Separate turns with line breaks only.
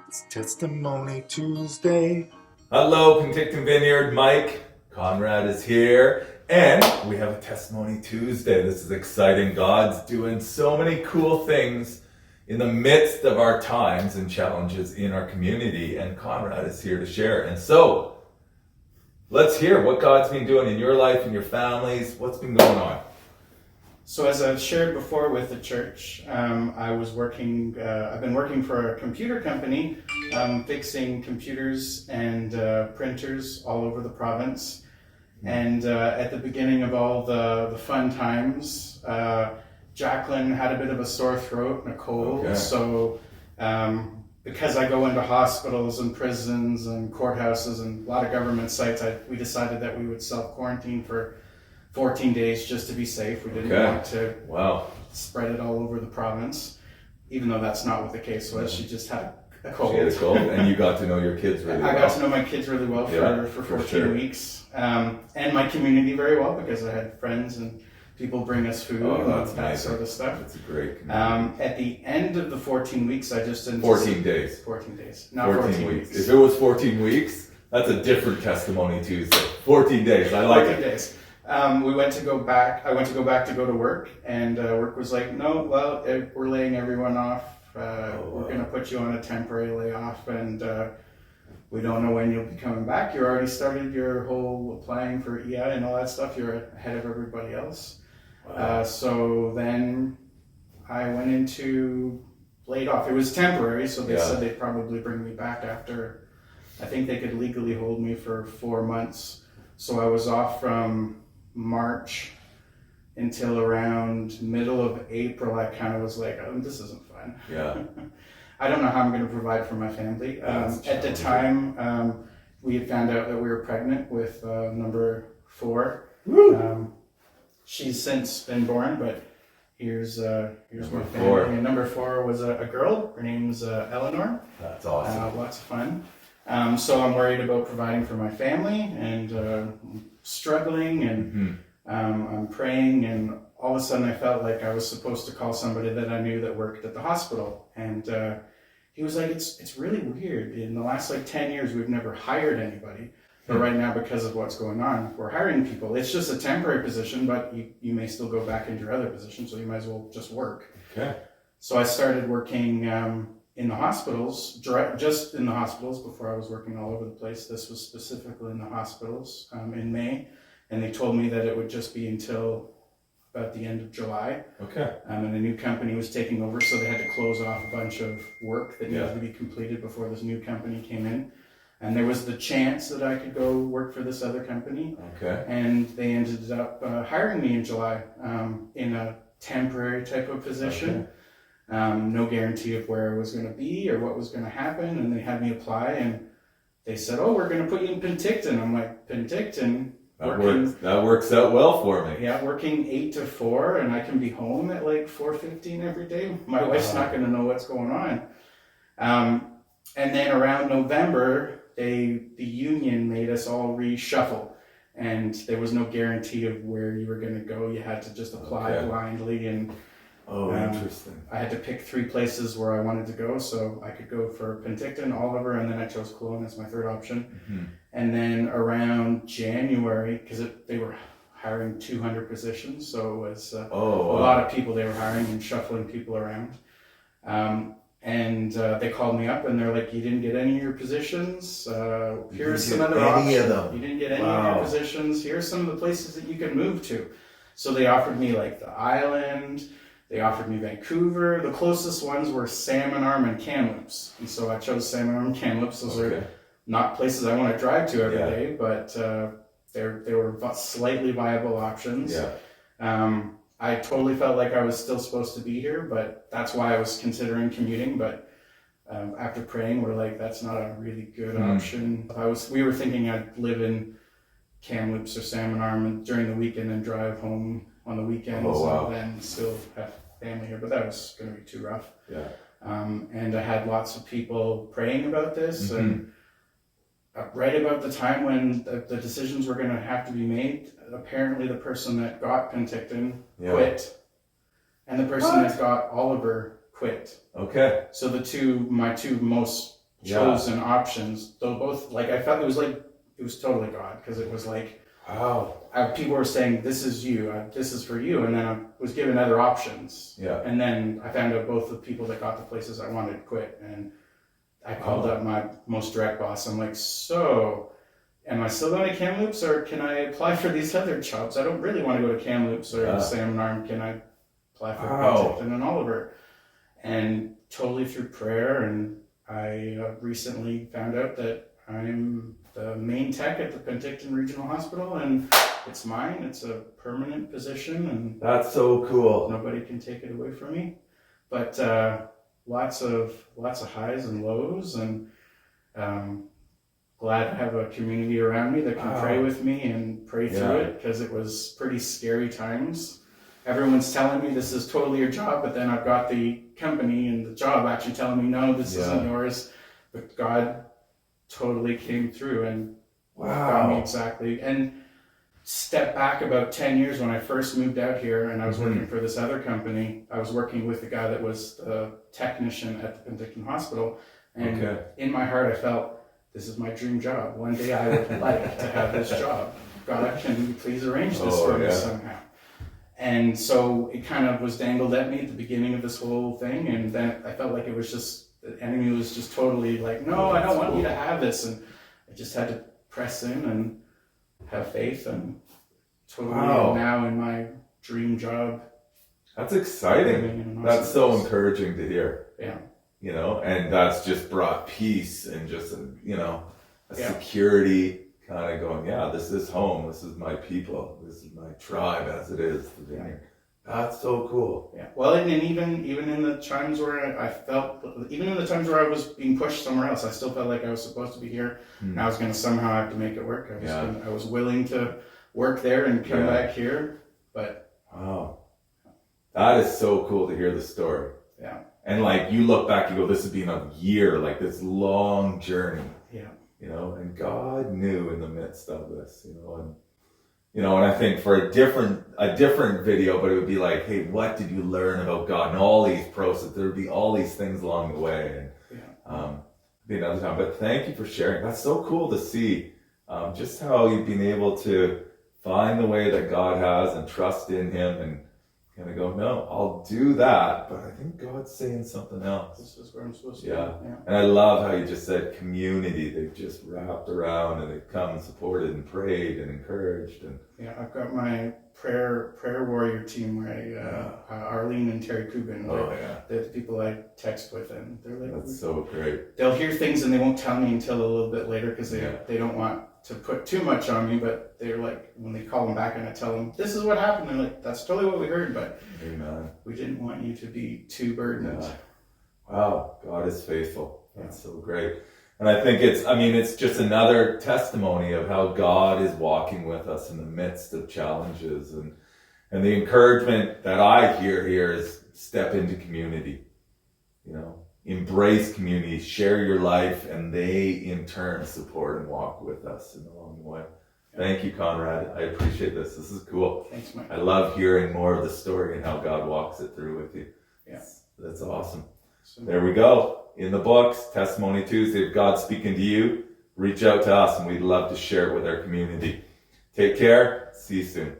It's Testimony Tuesday.
Hello, Penticton Vineyard. Mike, Conrad is here, and we have a Testimony Tuesday. This is exciting. God's doing so many cool things in the midst of our times and challenges in our community, and Conrad is here to share. And so, let's hear what God's been doing in your life and your families. What's been going on?
So as I've shared before with the church, I've been working for a computer company, fixing computers and printers all over the province. And at the beginning of all the fun times, Jacqueline had a bit of a sore throat and a cold.
Okay.
So because I go into hospitals and prisons and courthouses and a lot of government sites, we decided that we would self-quarantine for 14 days just to be safe. We didn't want to spread it all over the province, even though that's not what the case was. She just had a cold.
She had a cold, and you got to know your kids really well.
I got to know my kids really well for 14 weeks, and my community very well because I had friends and people bring us food and that sort of stuff.
It's a great community.
At the end of the 14 weeks, I just didn't...
14 days.
14 days, not 14 weeks.
If it was 14 weeks, that's a different Testimony Tuesday. 14 days, I like
14 days. I went to go back to go to work, and work was like, no, well, we're laying everyone off. We're going to put you on a temporary layoff, and we don't know when you'll be coming back. You already started your whole applying for EI and all that stuff. You're ahead of everybody else.
Wow.
So then I went into laid off. It was temporary, so they said they'd probably bring me back after, I think they could legally hold me for 4 months. So I was off from March until around middle of April. I kind of was like, oh, this isn't fun.
Yeah.
I don't know how I'm going to provide for my family. At the time, we had found out that we were pregnant with number 4. She's since been born, but here's my family. And number 4 was a girl. Her name's Eleanor.
That's awesome.
Lots of fun. So I'm worried about providing for my family and struggling, and I'm praying, and all of a sudden I felt like I was supposed to call somebody that I knew that worked at the hospital, and he was like, it's really weird. In the last 10 years we've never hired anybody, but right now because of what's going on we're hiring people. It's just a temporary position, but you may still go back into your other position, so you might as well just work.
Okay. So
I started working in the hospitals, just in the hospitals before I was working all over the place. This was specifically in the hospitals in May, and they told me that it would just be until about the end of July.
Okay.
And a new company was taking over, so they had to close off a bunch of work that needed to be completed before this new company came in. And there was the chance that I could go work for this other company.
Okay.
And they ended up hiring me in July in a temporary type of position. Okay. No guarantee of where I was going to be or what was going to happen, and they had me apply, and they said, oh, we're going to put you in Penticton. I'm like, Penticton?
That works out well for me.
Yeah, working 8 to 4, and I can be home at 4:15 every day. My wife's not going to know what's going on. And then around November, the union made us all reshuffle, and there was no guarantee of where you were going to go. You had to just apply blindly, and
interesting.
I had to pick 3 places where I wanted to go, so I could go for Penticton, Oliver, and then I chose Cologne as my third option. And then around January, because they were hiring 200 positions, so it was a lot of people they were hiring and shuffling people around. And they called me up and they're like, you didn't get any of your positions. Here's some other options. You didn't get any of your positions. Here's some of the places that you can move to. So they offered me the island. They offered me Vancouver. The closest ones were Salmon Arm and Kamloops. And so I chose Salmon Arm and Kamloops. Those are not places I want to drive to every day, but they were slightly viable options. I totally felt like I was still supposed to be here, but that's why I was considering commuting. But after praying, we're like, that's not a really good option. We were thinking I'd live in Kamloops or Salmon Arm during the weekend and drive home on the weekends and then still have family here, but that was going to be too rough. And I had lots of people praying about this, and right about the time when the decisions were going to have to be made, apparently the person that got Penticton quit, and the person that got Oliver quit.
Okay.
So my two most chosen options. Though both, like, I felt it was totally God, because it was like,
Wow.
people were saying, this is you, this is for you. And then I was given other options.
Yeah.
And then I found out both the people that got the places I wanted quit. And I called up my most direct boss. I'm like, so am I still going to Kamloops, or can I apply for these other jobs? I don't really want to go to Kamloops or Salmon Arm. Can I apply for Penticton and Oliver? And totally through prayer. And I recently found out that I'm the main tech at the Penticton Regional Hospital, and it's mine. It's a permanent position, and
that's so cool.
Nobody can take it away from me. But lots of highs and lows, and glad to have a community around me that can pray with me and pray through it, because it was pretty scary times. Everyone's telling me this is totally your job, but then I've got the company and the job actually telling me, no, this isn't yours. But God totally came through and got me exactly. And step back about 10 years, when I first moved out here and I was working for this other company, I was working with the guy that was the technician at the Penticton Hospital. And in my heart, I felt, this is my dream job. One day I would like to have this job. God, can you please arrange this for me somehow? And so it kind of was dangled at me at the beginning of this whole thing. And then I felt like it was just, the enemy was just totally like, no, I don't want you to have this. And I just had to press in and have faith, and totally now in my dream job.
That's exciting. That's so encouraging to hear.
Yeah.
You know, and that's just brought peace and just, you know, a security kind of going, this is home. This is my people. This is my tribe, as it is. That's so cool.
Yeah. Well, and even in the times where I felt, even in the times where I was being pushed somewhere else, I still felt like I was supposed to be here. And I was going to somehow have to make it work. I was willing to work there and come back here. But
wow, that is so cool to hear the story.
Yeah.
And like, you look back, you go, this has been a year, like this long journey.
Yeah.
You know, and God knew in the midst of this, and I think for a different video, but it would be like, hey, what did you learn about God and all these processes? There would be all these things along the way, and be another time. But thank you for sharing. That's so cool to see, just how you've been able to find the way that God has and trust in Him, and kind of go, no, I'll do that, but I think God's saying something else.
This is where I'm supposed to
be.
Yeah.
And I love how you just said community. They've just wrapped around and they've come and supported and prayed and encouraged. And
I've got my prayer warrior team where Arlene and Terry Kubin, they're the people I text with, and they're like,
that's so great.
They'll hear things and they won't tell me until a little bit later, because they don't want to put too much on me, but they're like, when they call them back and I tell them, this is what happened, they're like, that's totally what we heard, but we didn't want you to be too burdened.
Wow, God is faithful. That's so great. And I think it's just another testimony of how God is walking with us in the midst of challenges, and the encouragement that I hear here is step into community, embrace community, share your life, and they in turn support and walk with us in the long way. Thank you, Conrad. I appreciate this. This is cool.
Thanks, Mike.
I love hearing more of the story and how God walks it through with you.
Yeah.
That's awesome. So there we go. In the books, Testimony Tuesday. If God's speaking to you, reach out to us and we'd love to share it with our community. Take care. See you soon.